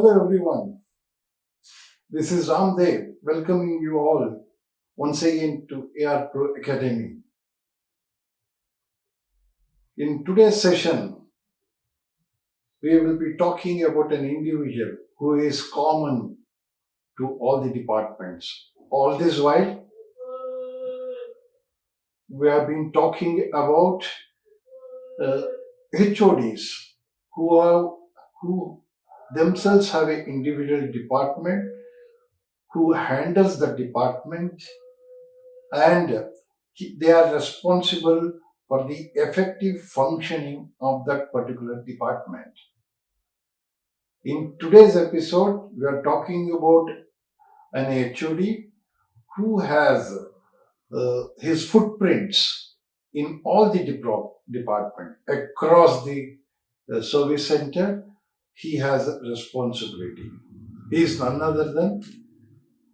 Hello everyone, this is Ramdev welcoming you all once again to AR Pro Academy. In today's session, we will be talking about an individual who is common to all the departments. All this while, we have been talking about uh, HODs who themselves have an individual department who handles the department and they are responsible for the effective functioning of that particular department. In today's episode, we are talking about an HOD who has his footprints in all the department across the service center. He has a responsibility. He is none other than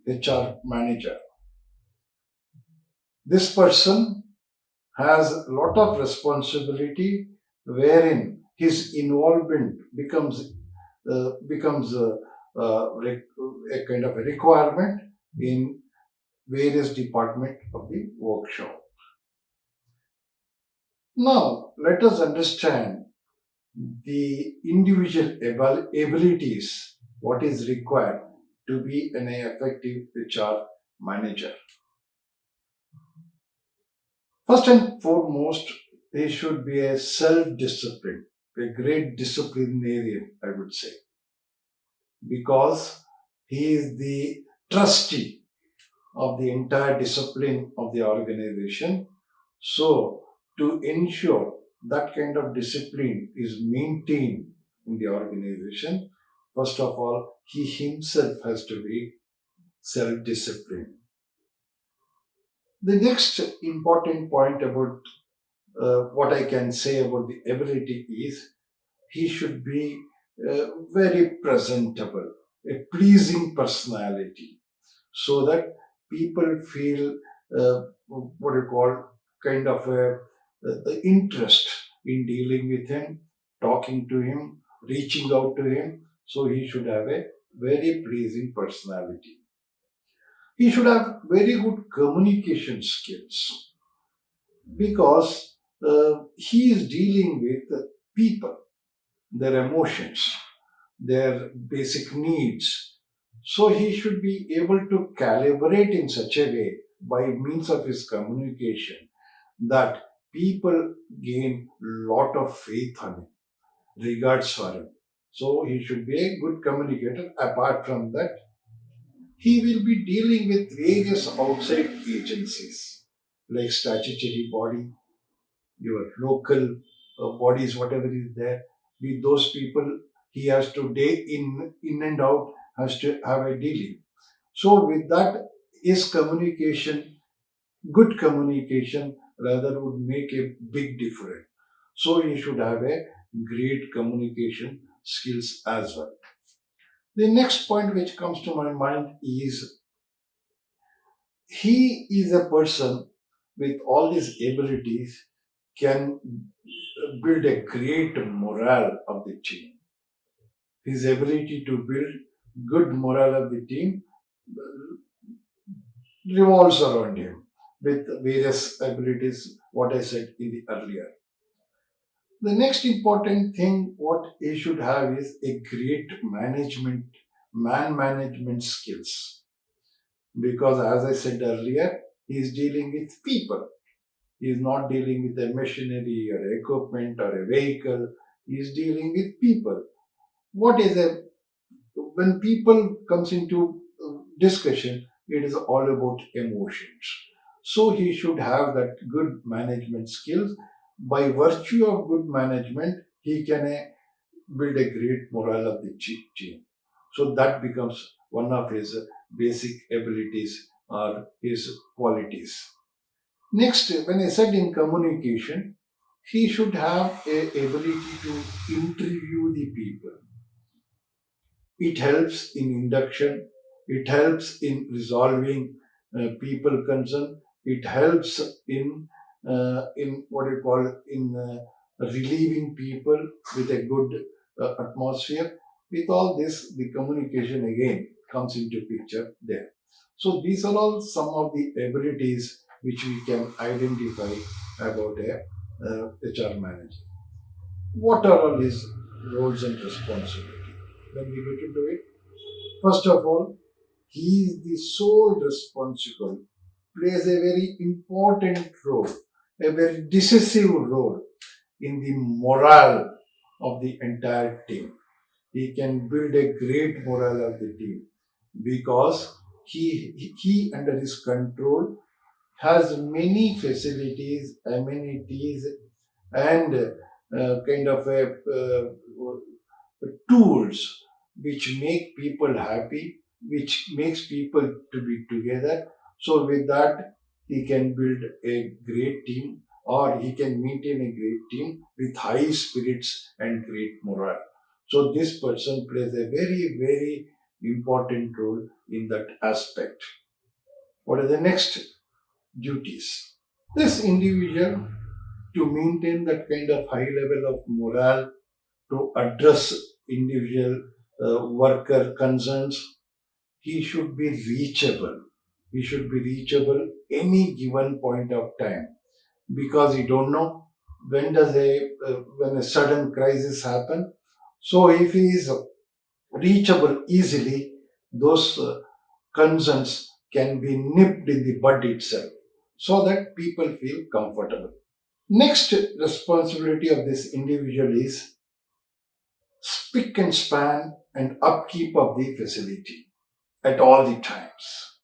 HR manager. This person has a lot of responsibility wherein his involvement becomes a kind of a requirement in various department of the workshop. Now let us understand the individual abilities, what is required to be an effective HR manager. First and foremost, he should be a self-discipline, a great disciplinarian, I would say, because he is the trustee of the entire discipline of the organization. So, to ensure that kind of discipline is maintained in the organization, first of all, he himself has to be self-disciplined. The next important point about what I can say about the ability is he should be very presentable, a pleasing personality, so that people feel what you call kind of a interest in dealing with him, talking to him, reaching out to him. So he should have a very pleasing personality. He should have very good communication skills because he is dealing with people, their emotions, their basic needs. So he should be able to calibrate in such a way by means of his communication that people gain lot of faith on him, regards for him. So he should be a good communicator. Apart from that, he will be dealing with various outside agencies like statutory body, your local bodies, whatever is there. With those people, he has to day in and out, has to have a dealing. So with that, his communication, good communication, rather would make a big difference. So he should have a great communication skills as well. The next point which comes to my mind is he is a person with all these abilities can build a great morale of the team. His ability to build good morale of the team revolves around him with various abilities, what I said in the earlier. The next important thing what he should have is a great man management skills. Because as I said earlier, he is dealing with people. He is not dealing with a machinery or equipment or a vehicle. He is dealing with people. What is a when people comes into discussion, it is all about emotions. So he should have that good management skills. By virtue of good management, he can build a great morale of the team. So that becomes one of his basic abilities or his qualities. Next, when I said in communication, he should have a ability to interview the people. It helps in induction. It helps in resolving people concern. It helps in what you call in relieving people with a good atmosphere. With all this, the communication again comes into picture there. So these are all some of the abilities which we can identify about a HR manager. What are all his roles and responsibility? When we get into it, first of all, he is the sole responsible, plays a very important role, a very decisive role in the morale of the entire team. He can build a great morale of the team because he under his control has many facilities, amenities, and kind of tools which make people happy, which makes people to be together. So with that, he can build a great team, or he can maintain a great team with high spirits and great morale. So this person plays a very, very important role in that aspect. What are the next duties? This individual, to maintain that kind of high level of morale, to address individual worker concerns, he should be reachable. He should be reachable any given point of time, because you don't know when a sudden crisis happen. So if he is reachable easily, those concerns can be nipped in the bud itself, so that people feel comfortable. Next responsibility of this individual is spick and span and upkeep of the facility at all the times.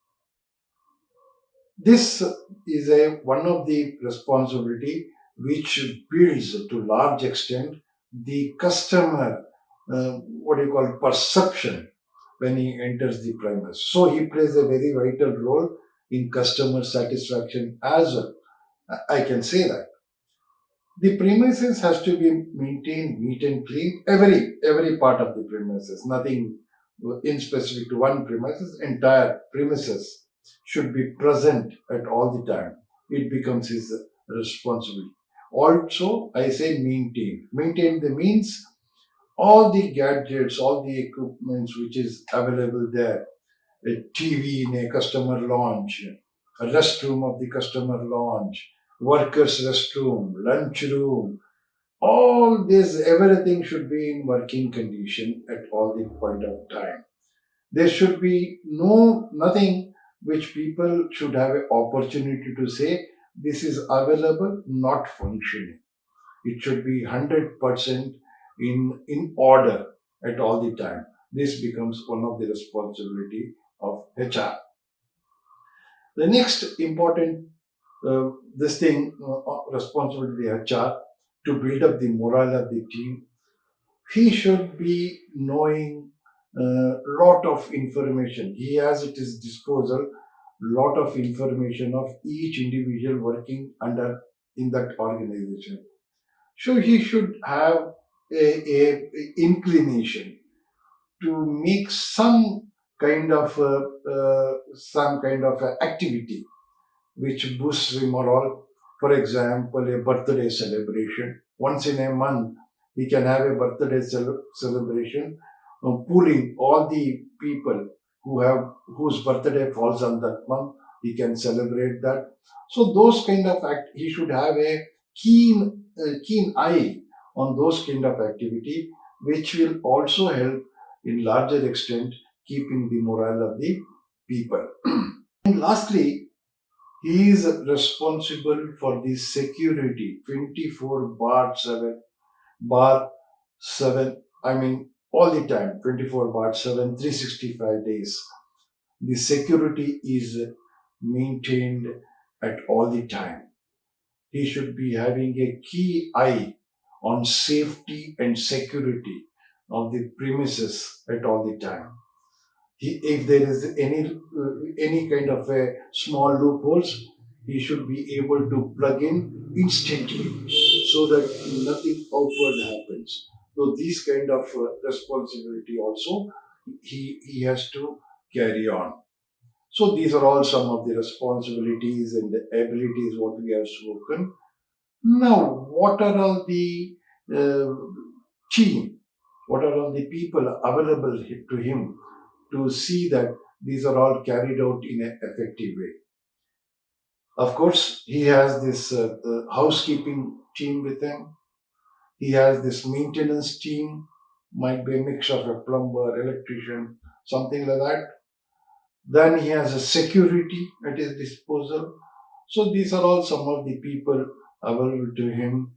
This is a one of the responsibility which builds to large extent the customer what do you call perception when he enters the premise. So he plays a very vital role in customer satisfaction as well. I can say that. The premises has to be maintained neat and clean. Every part of the premises, nothing in specific to one premises. Entire premises should be present at all the time. It becomes his responsibility. Also, I say maintain. Maintain the means all the gadgets, all the equipments which is available there. A TV in a customer lounge, a restroom of the customer lounge, workers' restroom, lunch room, all this, everything should be in working condition at all the point of time. There should be nothing which people should have an opportunity to say this is available, not functioning. It should be 100% in order at all the time. This becomes one of the responsibility of HR. The next important this thing responsibility of the HR to build up the morale of the team. He should be knowing a lot of information. He has at his disposal lot of information of each individual working under in that organization. So he should have a inclination to make some kind of activity which boosts the morale. For example, a birthday celebration. Once in a month, he can have a birthday celebration, pooling all the people whose birthday falls on that month. He can celebrate that. So those kind of he should have a keen eye on those kind of activity, which will also help in larger extent keeping the morale of the people. And lastly, he is responsible for the security 24 bar 7, I mean all the time, 24 bar 7, 365 days. The security is maintained at all the time. He should be having a key eye on safety and security of the premises at all the time. If there is any kind of a small loopholes, he should be able to plug in instantly so that nothing outward happens. So these kind of responsibility also he has to carry on. So these are all some of the responsibilities and the abilities what we have spoken. Now, what are all the uh, team? what are all the people available to him to see that these are all carried out in an effective way. Of course, he has this housekeeping team with him. He has this maintenance team, might be a mix of a plumber, electrician, something like that. Then he has a security at his disposal. So these are all some of the people available to him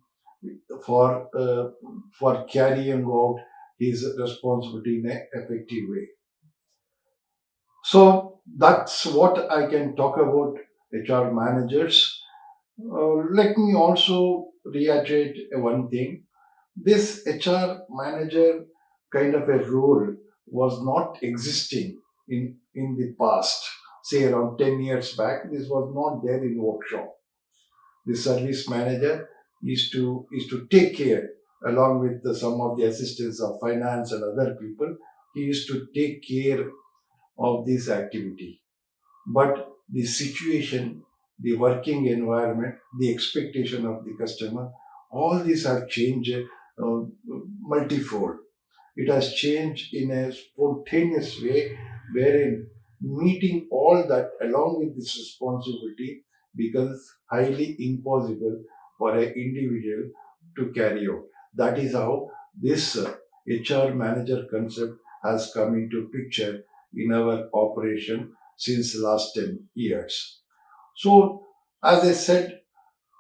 for uh, for carrying out his responsibility in an effective way. So that's what I can talk about HR managers. Let me also reiterate one thing. This HR manager kind of a role was not existing in the past, say around 10 years back. This was not there in workshop. The service manager is to take care along with some of the assistants of finance and other people. He used to take care of this activity. But the situation, the working environment, the expectation of the customer, all these have changed multifold. It has changed in a spontaneous way, wherein meeting all that along with this responsibility becomes highly impossible for an individual to carry out. That is how this HR manager concept has come into picture in our operation since last 10 years. So, as I said,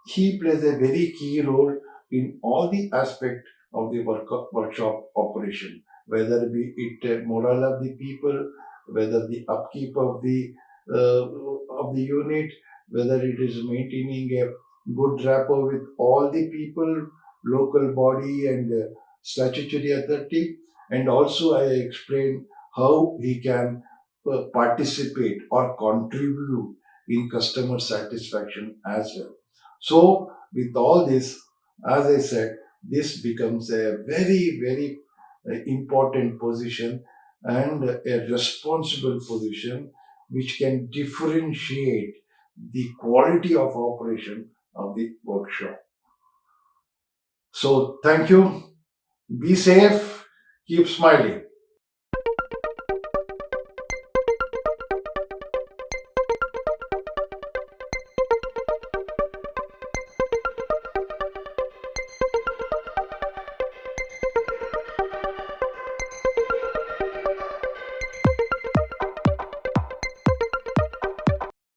he plays a very key role in all the aspect of the workshop operation, whether be it morale of the people, whether the upkeep of the unit, whether it is maintaining a good rapport with all the people, local body and statutory authority, and also I explained how he can participate or contribute in customer satisfaction as well. So, with all this, as I said, this becomes a very, very important position and a responsible position which can differentiate the quality of operation of the workshop. So, thank you. Be safe. Keep smiling.